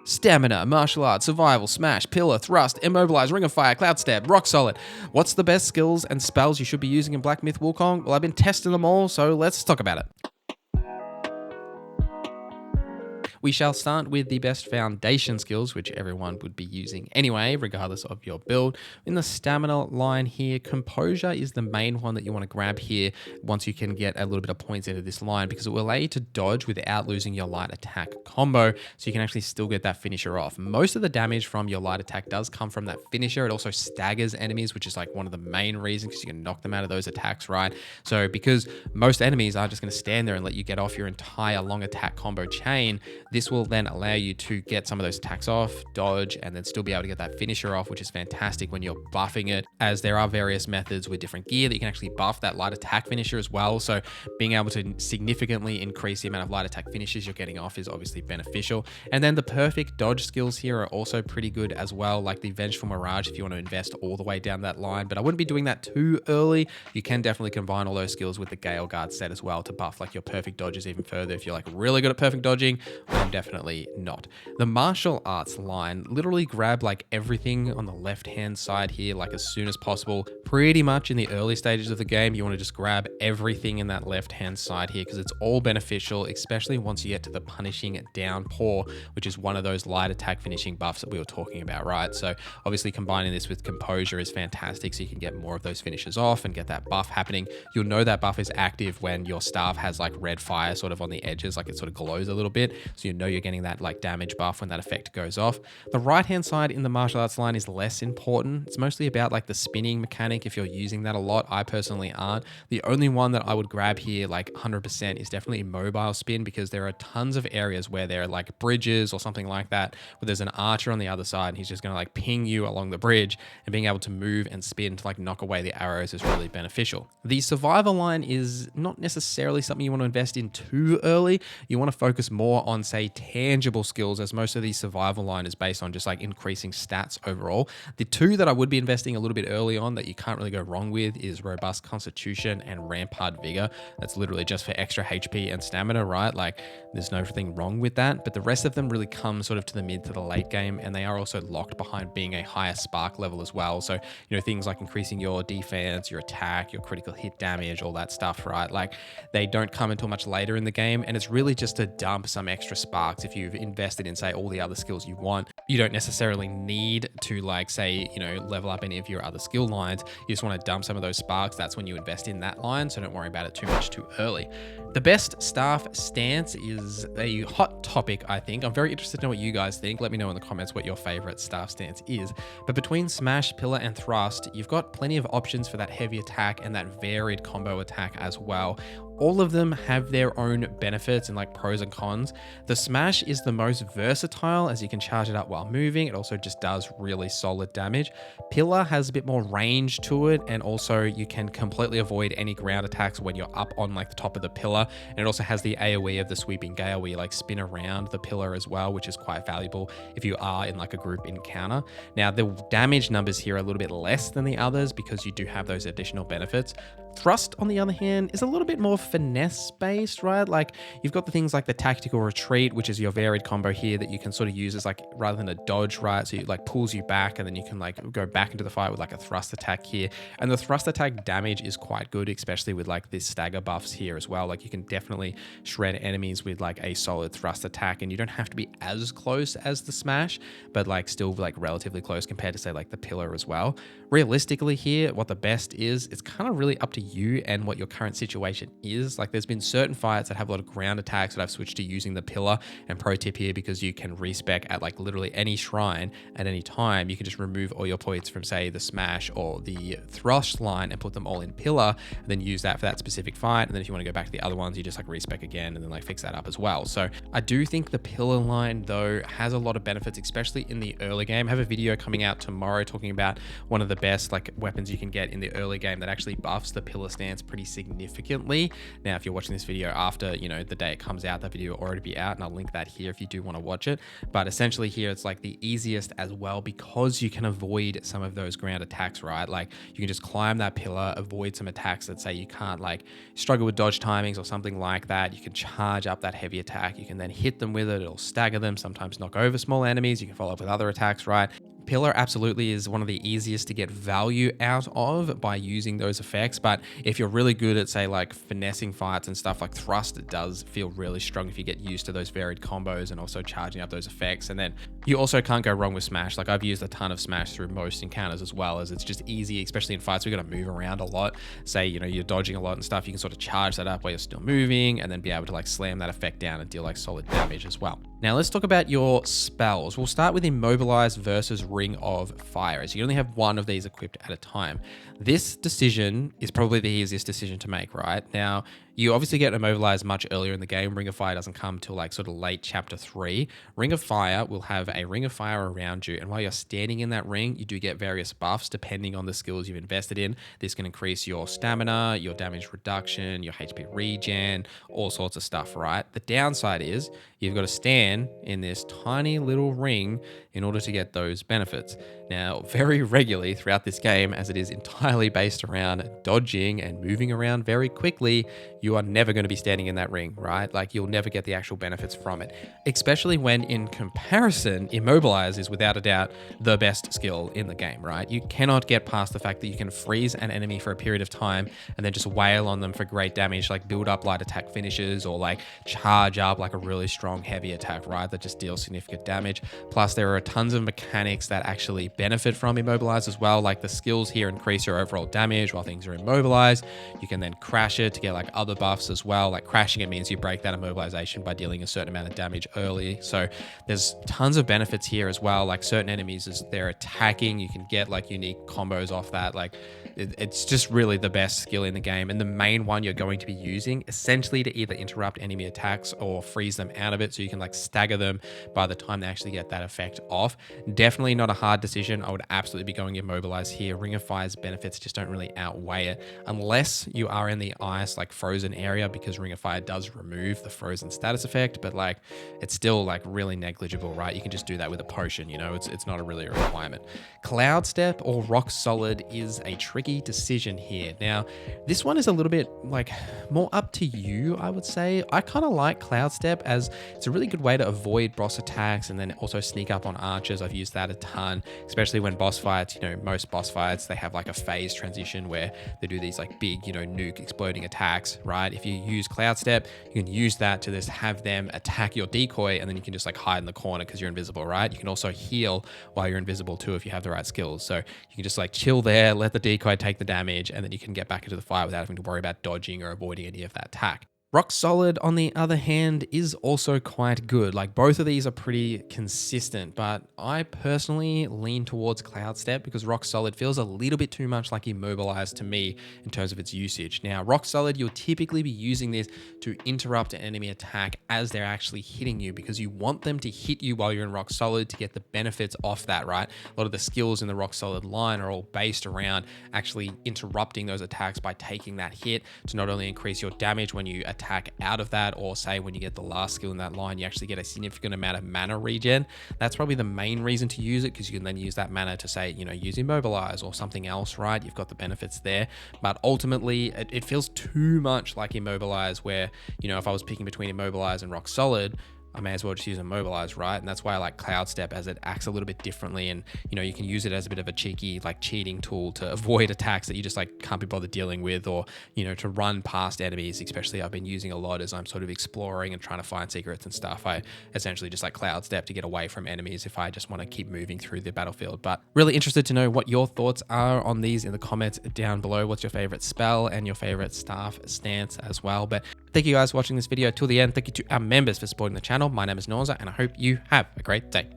Stamina, Martial Arts, Survival, Smash, Pillar, Thrust, Immobilize, Ring of Fire, Cloud Stab, Rock Solid. What's the best skills and spells you should be using in Black Myth Wukong? Well, I've been testing them all, so let's talk about it. We shall start with the best foundation skills, which everyone would be using anyway, regardless of your build. In the stamina line here, Composure is the main one that you want to grab here once you can get a little bit of points into this line, because it will allow you to dodge without losing your light attack combo, so you can actually still get that finisher off. Most of the damage from your light attack does come from that finisher. It also staggers enemies, which is like one of the main reasons, because you can knock them out of those attacks, right? So because most enemies are just going to stand there and let you get off your entire long attack combo chain, this will then allow you to get some of those attacks off, dodge, and then still be able to get that finisher off, which is fantastic when you're buffing it, as there are various methods with different gear that you can actually buff that light attack finisher as well. So being able to significantly increase the amount of light attack finishes you're getting off is obviously beneficial. And then the perfect dodge skills here are also pretty good as well, like the Vengeful Mirage if you want to invest all the way down that line, but I wouldn't be doing that too early. You can definitely combine all those skills with the Gale Guard set as well to buff like your perfect dodges even further if you're like really good at perfect dodging. I'm definitely not. The martial arts line, literally grab like everything on the left hand side here like as soon as possible. Pretty much in the early stages of the game, you want to just grab everything in that left hand side here because it's all beneficial, especially once you get to the Punishing Downpour, which is one of those light attack finishing buffs that we were talking about, right? So obviously combining this with Composure is fantastic, so you can get more of those finishes off and get that buff happening. You'll know that buff is active when your staff has like red fire sort of on the edges, like it sort of glows a little bit, so you know you're getting that like damage buff when that effect goes off. The right hand side in the martial arts line is less important. It's mostly about like the spinning mechanic if you're using that a lot. I personally aren't. The only one that I would grab here like 100% is definitely Immobile Spin, because there are tons of areas where there are like bridges or something like that where there's an archer on the other side and he's just going to like ping you along the bridge, and being able to move and spin to like knock away the arrows is really beneficial. The survival line is not necessarily something you want to invest in too early. You want to focus more on say tangible skills, as most of the survival line is based on just like increasing stats overall. The two that I would be investing a little bit early on that you can't really go wrong with is Robust Constitution and Rampart Vigor. That's literally just for extra HP and stamina, right? Like there's nothing wrong with that, but the rest of them really come sort of to the mid to the late game, and they are also locked behind being a higher spark level as well. So, you know, things like increasing your defense, your attack, your critical hit damage, all that stuff, right? Like they don't come until much later in the game, and it's really just to dump some extra sparks. If you've invested in say all the other skills you want, you don't necessarily need to like say, you know, level up any of your other skill lines. You just want to dump some of those sparks. That's when you invest in that line, so don't worry about it too much too early. The best staff stance is a hot topic, I think. I'm very interested to know what you guys think. Let me know in the comments what your favorite staff stance is. But between Smash, Pillar, and Thrust, you've got plenty of options for that heavy attack and that varied combo attack as well. All of them have their own benefits and like pros and cons. The Smash is the most versatile, as you can charge it up while moving. It also just does really solid damage. Pillar has a bit more range to it, and also you can completely avoid any ground attacks when you're up on like the top of the pillar. And it also has the AoE of the Sweeping Gale, where you like spin around the pillar as well, which is quite valuable if you are in like a group encounter. Now the damage numbers here are a little bit less than the others because you do have those additional benefits. Thrust, on the other hand, is a little bit more finesse based, right? Like you've got the things like the Tactical Retreat, which is your varied combo here that you can sort of use as like rather than a dodge, right? So it like pulls you back, and then you can like go back into the fight with like a thrust attack here. And the thrust attack damage is quite good, especially with like this stagger buffs here as well. Like you can definitely shred enemies with like a solid thrust attack, and you don't have to be as close as the Smash, but like still like relatively close compared to say like the Pillar as well. Realistically here, what the best is, it's kind of really up to you and what your current situation is. Like there's been certain fights that have a lot of ground attacks that I've switched to using the Pillar. And pro tip here, because you can respec at like literally any shrine at any time, you can just remove all your points from say the Smash or the Thrust line and put them all in Pillar, and then use that for that specific fight. And then if you want to go back to the other ones, you just like respec again and then like fix that up as well. So I do think the Pillar line though has a lot of benefits, especially in the early game. I have a video coming out tomorrow talking about one of the best like weapons you can get in the early game that actually buffs the pillar stance pretty significantly. Now, if you're watching this video after, the day it comes out, that video will already be out, and I'll link that here if you do want to watch it. But essentially here, it's like the easiest as well, because you can avoid some of those ground attacks, right? Like you can just climb that pillar, avoid some attacks that say you can't, like struggle with dodge timings or something like that. You can charge up that heavy attack. You can then hit them with it. It'll stagger them, sometimes knock over small enemies. You can follow up with other attacks, right? Pillar absolutely is one of the easiest to get value out of by using those effects. But if you're really good at, say, like finessing fights and stuff like thrust, it does feel really strong if you get used to those varied combos and also charging up those effects. And then you also can't go wrong with smash. Like I've used a ton of smash through most encounters, as well as it's just easy, especially in fights. We've got to move around a lot. Say, you're dodging a lot and stuff. You can sort of charge that up while you're still moving and then be able to like slam that effect down and deal like solid damage as well. Now let's talk about your spells. We'll start with Immobilize versus Ring of Fire, as you only have one of these equipped at a time. This decision is probably the easiest decision to make, right? Now, you obviously get Immobilized much earlier in the game. Ring of Fire doesn't come till like sort of late chapter 3. Ring of Fire will have a Ring of Fire around you, and while you're standing in that ring, you do get various buffs depending on the skills you've invested in. This can increase your stamina, your damage reduction, your HP regen, all sorts of stuff, right? The downside is you've got to stand in this tiny little ring in order to get those benefits. Now, very regularly throughout this game, as it is entirely based around dodging and moving around very quickly, you are never going to be standing in that ring, right? Like you'll never get the actual benefits from it, especially when in comparison, Immobilize is without a doubt the best skill in the game, right? You cannot get past the fact that you can freeze an enemy for a period of time and then just wail on them for great damage, like build up light attack finishes or like charge up like a really strong heavy attack, right? That just deals significant damage. Plus there are tons of mechanics that actually benefit from Immobilize as well. Like the skills here increase your overall damage while things are immobilized. You can then crash it to get like other buffs as well. Like crashing it means you break that immobilization by dealing a certain amount of damage early. So there's tons of benefits here as well. Like certain enemies, as they're attacking, you can get like unique combos off that. Like it's just really the best skill in the game, and the main one you're going to be using essentially to either interrupt enemy attacks or freeze them out of it, so you can like stagger them by the time they actually get that effect off. Definitely not a hard decision. I would absolutely be going Immobilize here. Ring of Fire's benefits just don't really outweigh it unless you are in the ice like frozen area, because Ring of Fire does remove the frozen status effect, but like it's still like really negligible, right? You can just do that with a potion, it's not really a requirement. Cloud Step or Rock Solid is a tricky decision here. Now, this one is a little bit like more up to you, I would say. I kind of like Cloud Step as it's a really good way to avoid boss attacks and then also sneak up on archers. I've used that a ton, especially when boss fights, most boss fights, they have like a phase transition where they do these like big, nuke exploding attacks, right? If you use Cloud Step, you can use that to just have them attack your decoy, and then you can just like hide in the corner because you're invisible, right? You can also heal while you're invisible too if you have the right skills. So you can just like chill there, let the decoy take the damage, and then you can get back into the fight without having to worry about dodging or avoiding any of that attack. Rock Solid, on the other hand, is also quite good. Like both of these are pretty consistent, but I personally lean towards Cloud Step because Rock Solid feels a little bit too much like Immobilize to me in terms of its usage. Now, Rock Solid, you'll typically be using this to interrupt an enemy attack as they're actually hitting you, because you want them to hit you while you're in Rock Solid to get the benefits off that, right? A lot of the skills in the Rock Solid line are all based around actually interrupting those attacks by taking that hit to not only increase your damage when you attack out of that, or say when you get the last skill in that line, you actually get a significant amount of mana regen. That's probably the main reason to use it, because you can then use that mana to say, use Immobilize or something else, right? You've got the benefits there. But ultimately, it feels too much like Immobilize, where, if I was picking between Immobilize and Rock Solid, I may as well just use Immobilize, right? And that's why I like Cloud Step, as it acts a little bit differently, and you can use it as a bit of a cheeky like cheating tool to avoid attacks that you just like can't be bothered dealing with, or to run past enemies. Especially I've been using a lot as I'm sort of exploring and trying to find secrets and stuff. I essentially just like Cloud Step to get away from enemies if I just want to keep moving through the battlefield. But really interested to know what your thoughts are on these in the comments down below. What's your favorite spell and your favorite staff stance as well? But thank you guys for watching this video till the end. Thank you to our members for supporting the channel. My name is Norza, and I hope you have a great day.